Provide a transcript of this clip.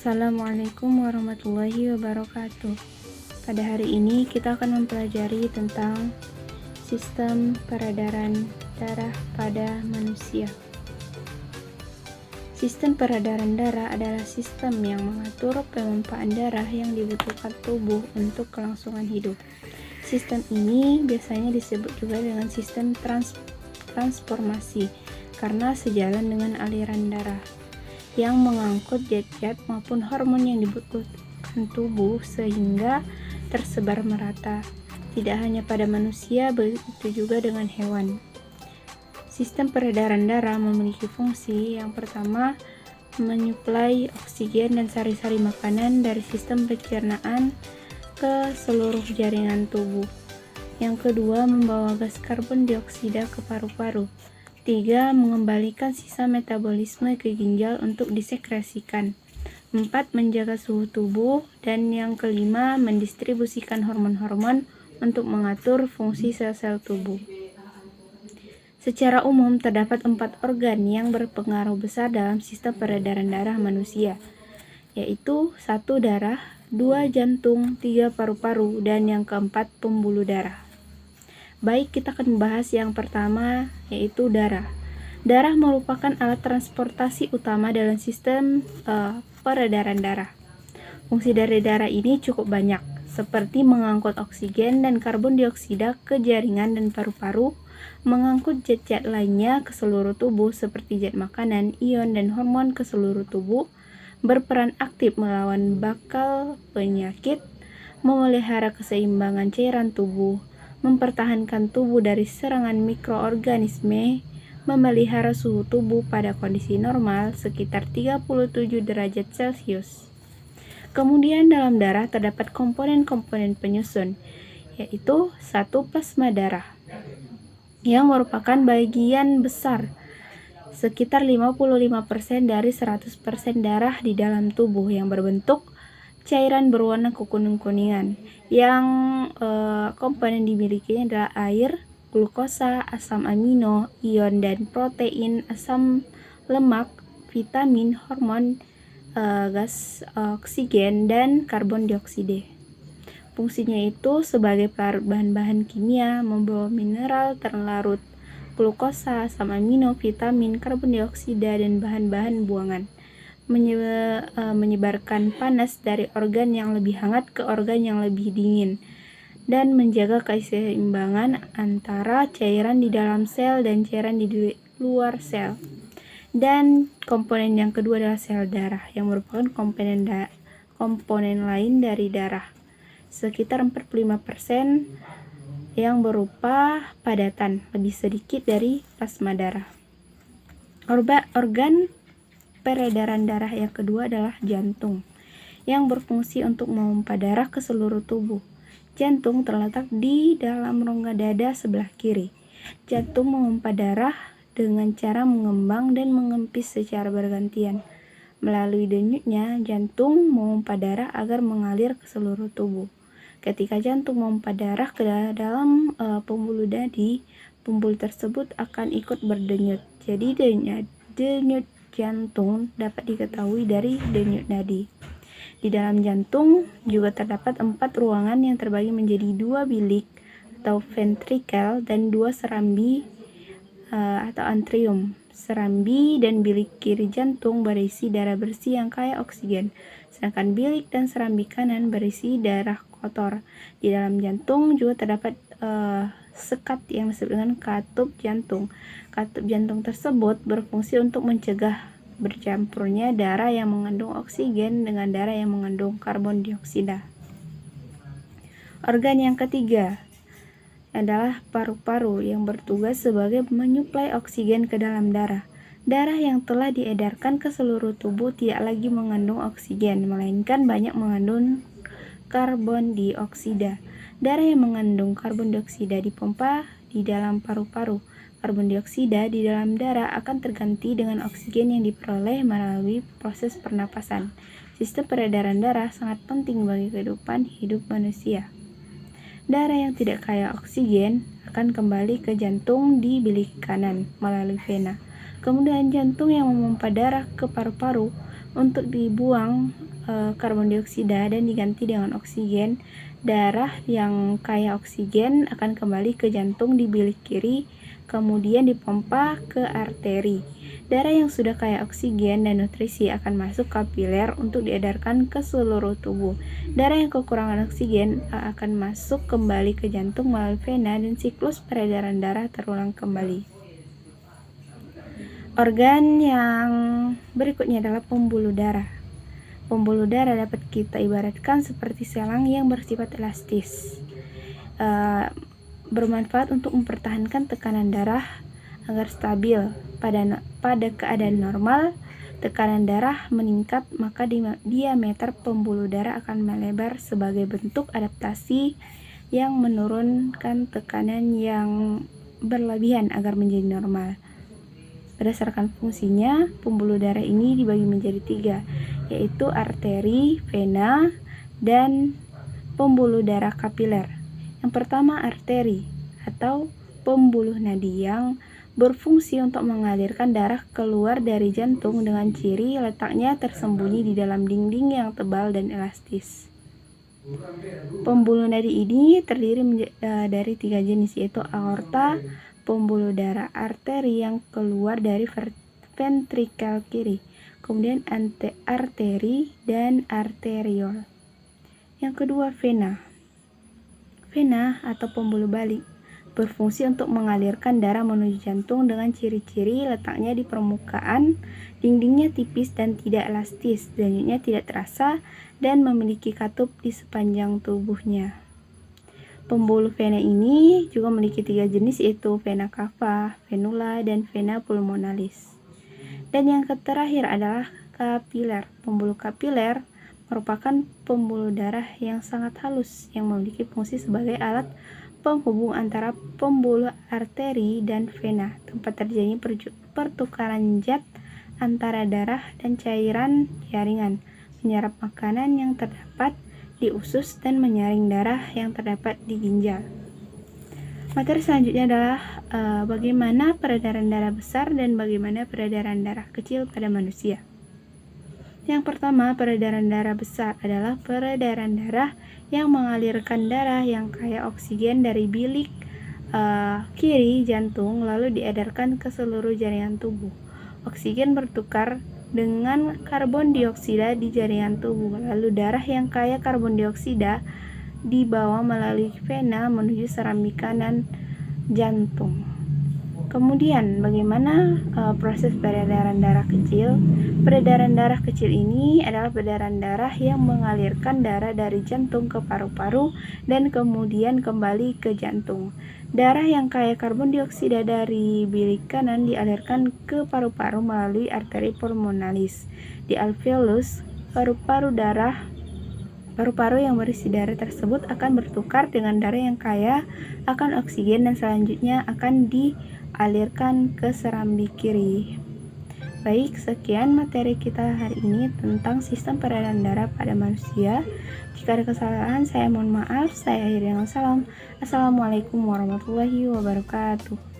Assalamualaikum warahmatullahi wabarakatuh. Pada hari ini kita akan mempelajari tentang sistem peredaran darah pada manusia. Sistem peredaran darah adalah sistem yang mengatur penumpaan darah yang dibutuhkan tubuh untuk kelangsungan hidup. Sistem ini biasanya disebut juga dengan sistem transformasi karena sejalan dengan aliran darah yang mengangkut zat-zat maupun hormon yang dibutuhkan tubuh sehingga tersebar merata. Tidak hanya pada manusia, begitu juga dengan hewan. Sistem peredaran darah memiliki fungsi yang pertama, menyuplai oksigen dan sari-sari makanan dari sistem pencernaan ke seluruh jaringan tubuh. Yang kedua, membawa gas karbon dioksida ke paru-paru. 3. Mengembalikan sisa metabolisme ke ginjal untuk disekresikan. 4. Menjaga suhu tubuh. Dan yang kelima, mendistribusikan hormon-hormon untuk mengatur fungsi sel-sel tubuh. Secara umum, terdapat 4 organ yang berpengaruh besar dalam sistem peredaran darah manusia, yaitu 1. Darah, 2. Jantung, 3. Paru-paru, dan yang keempat, pembuluh darah. Baik, kita akan membahas yang pertama, yaitu darah. Darah merupakan alat transportasi utama dalam sistem peredaran darah. Fungsi dari darah ini cukup banyak, seperti mengangkut oksigen dan karbon dioksida ke jaringan dan paru-paru, mengangkut zat-zat lainnya ke seluruh tubuh seperti zat makanan, ion, dan hormon ke seluruh tubuh, berperan aktif melawan bakal penyakit, memelihara keseimbangan cairan tubuh, mempertahankan tubuh dari serangan mikroorganisme, memelihara suhu tubuh pada kondisi normal sekitar 37 derajat Celcius. Kemudian dalam darah terdapat komponen-komponen penyusun, yaitu 1. Plasma darah, yang merupakan bagian besar sekitar 55% dari 100% darah di dalam tubuh yang berbentuk cairan berwarna kekuning-kuningan, yang komponen dimilikinya adalah air, glukosa, asam amino, ion dan protein, asam lemak, vitamin, hormon, gas oksigen, dan karbon dioksida. Fungsinya itu sebagai pelarut bahan-bahan kimia, membawa mineral terlarut, glukosa, asam amino, vitamin, karbon dioksida, dan bahan-bahan buangan, menyebarkan panas dari organ yang lebih hangat ke organ yang lebih dingin, dan menjaga keseimbangan antara cairan di dalam sel dan cairan di luar sel. Dan komponen yang kedua adalah sel darah, yang merupakan komponen lain dari darah, sekitar 45%, yang berupa padatan, lebih sedikit dari plasma darah. Organ peredaran darah yang kedua adalah jantung, yang berfungsi untuk memompa darah ke seluruh tubuh. Jantung terletak di dalam rongga dada sebelah kiri. Jantung memompa darah dengan cara mengembang dan mengempis secara bergantian. Melalui denyutnya, jantung memompa darah agar mengalir ke seluruh tubuh. Ketika jantung memompa darah ke dalam pembuluh nadi, pembuluh tersebut akan ikut berdenyut. Jadi denyut jantung dapat diketahui dari denyut nadi. Di dalam jantung juga terdapat 4 ruangan yang terbagi menjadi 2 bilik atau ventrikel dan 2 serambi atau atrium. Serambi dan bilik kiri jantung berisi darah bersih yang kaya oksigen, sedangkan bilik dan serambi kanan berisi darah kotor. Di dalam jantung juga terdapat sekat yang disebut dengan katup jantung. Katup jantung tersebut berfungsi untuk mencegah bercampurnya darah yang mengandung oksigen dengan darah yang mengandung karbon dioksida. Organ yang ketiga adalah paru-paru, yang bertugas sebagai menyuplai oksigen ke dalam darah. Darah yang telah diedarkan ke seluruh tubuh tidak lagi mengandung oksigen, melainkan banyak mengandung karbon dioksida. Darah yang mengandung karbon dioksida dipompa di dalam paru-paru. Karbon dioksida di dalam darah akan terganti dengan oksigen yang diperoleh melalui proses pernapasan. Sistem peredaran darah sangat penting bagi kehidupan hidup manusia. Darah yang tidak kaya oksigen akan kembali ke jantung di bilik kanan melalui vena. Kemudian jantung yang memompa darah ke paru-paru untuk dibuang karbon dioksida dan diganti dengan oksigen, darah yang kaya oksigen akan kembali ke jantung di bilik kiri, kemudian dipompa ke arteri. Darah yang sudah kaya oksigen dan nutrisi akan masuk kapiler untuk diedarkan ke seluruh tubuh. Darah yang kekurangan oksigen akan masuk kembali ke jantung melalui vena dan siklus peredaran darah terulang kembali. Organ yang berikutnya adalah pembuluh darah. Pembuluh darah dapat kita ibaratkan seperti selang yang bersifat elastis, bermanfaat untuk mempertahankan tekanan darah agar stabil. Pada keadaan normal, tekanan darah meningkat, maka diameter pembuluh darah akan melebar sebagai bentuk adaptasi yang menurunkan tekanan yang berlebihan agar menjadi normal. Berdasarkan fungsinya, pembuluh darah ini dibagi menjadi 3, yaitu arteri, vena, dan pembuluh darah kapiler. Yang pertama, arteri atau pembuluh nadi yang berfungsi untuk mengalirkan darah keluar dari jantung dengan ciri letaknya tersembunyi di dalam dinding yang tebal dan elastis. Pembuluh nadi ini terdiri dari 3 jenis, yaitu aorta, pembuluh darah arteri yang keluar dari ventrikel kiri, kemudian arteri dan arteriol. Yang kedua, vena. Vena atau pembuluh balik berfungsi untuk mengalirkan darah menuju jantung dengan ciri-ciri letaknya di permukaan, dindingnya tipis dan tidak elastis, denyutnya tidak terasa, dan memiliki katup di sepanjang tubuhnya. Pembuluh vena ini juga memiliki 3 jenis, yaitu vena cava, venula, dan vena pulmonalis. Dan yang terakhir adalah kapiler. Pembuluh kapiler merupakan pembuluh darah yang sangat halus yang memiliki fungsi sebagai alat penghubung antara pembuluh arteri dan vena, tempat terjadinya pertukaran zat antara darah dan cairan jaringan, menyerap makanan yang terdapat di usus dan menyaring darah yang terdapat di ginjal. Materi selanjutnya adalah bagaimana peredaran darah besar dan bagaimana peredaran darah kecil pada manusia. Yang pertama, peredaran darah besar adalah peredaran darah yang mengalirkan darah yang kaya oksigen dari bilik kiri jantung lalu diedarkan ke seluruh jaringan tubuh. Oksigen bertukar dengan karbon dioksida di jaringan tubuh, lalu darah yang kaya karbon dioksida dibawa melalui vena menuju serambi kanan jantung. Kemudian bagaimana proses peredaran darah kecil? Peredaran darah kecil ini adalah peredaran darah yang mengalirkan darah dari jantung ke paru-paru dan kemudian kembali ke jantung. Darah yang kaya karbon dioksida dari bilik kanan dialirkan ke paru-paru melalui arteri pulmonalis. Di alveolus, paru-paru yang berisi darah tersebut akan bertukar dengan darah yang kaya akan oksigen dan selanjutnya akan dialirkan ke serambi kiri. Baik, sekian materi kita hari ini tentang sistem peredaran darah pada manusia. Jika ada kesalahan, saya mohon maaf. Saya akhiri dengan salam. Assalamualaikum warahmatullahi wabarakatuh.